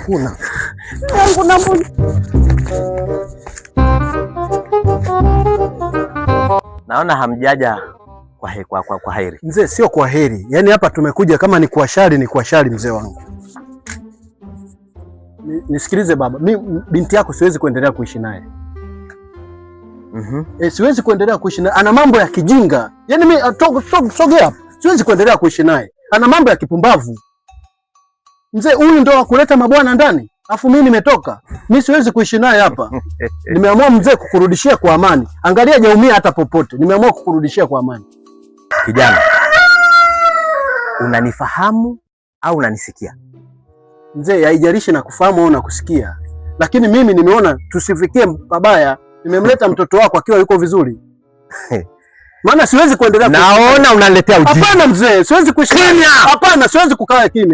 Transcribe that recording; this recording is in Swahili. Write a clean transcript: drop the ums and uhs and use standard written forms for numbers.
Hakuna. Hakuna mbona. Naona hamjaja kwa heri. Mzee, sio kwa heri. Yaani hapa tumekuja kama ni kwa shari, ni kwa shari mzee wangu. Nisikilize baba. Binti yako siwezi kuendelea kuishi naye. Siwezi kuendelea kuishi naye. Ana mambo ya kijinga. Yaani mimi sogea hapa. Siwezi kuendelea kuishi naye. Ana mambo ya kipumbavu. Mzee, huyu ndo akuleta mabwana ndani. Afu mimi nimetoka. Mimi siwezi kuishi naye hapa. Nimeamua mzee kukurudishia kwa amani. Angalia hajaumia hata popote. Nimeamua kukurudishia kwa amani. Kijana, unanifahamu au unanisikia? Mzee, haijalishi na kufahamu au nakusikia. Lakini mimi nimeona tusifikie pabaya. Nimemleta mtoto wako akiwa yuko vizuri. Maana siwezi kuendelea. Naona unaletea ujinga. Hapana mzee, siwezi kuishi. Kimya! Hapana, siwezi kukaa kimya.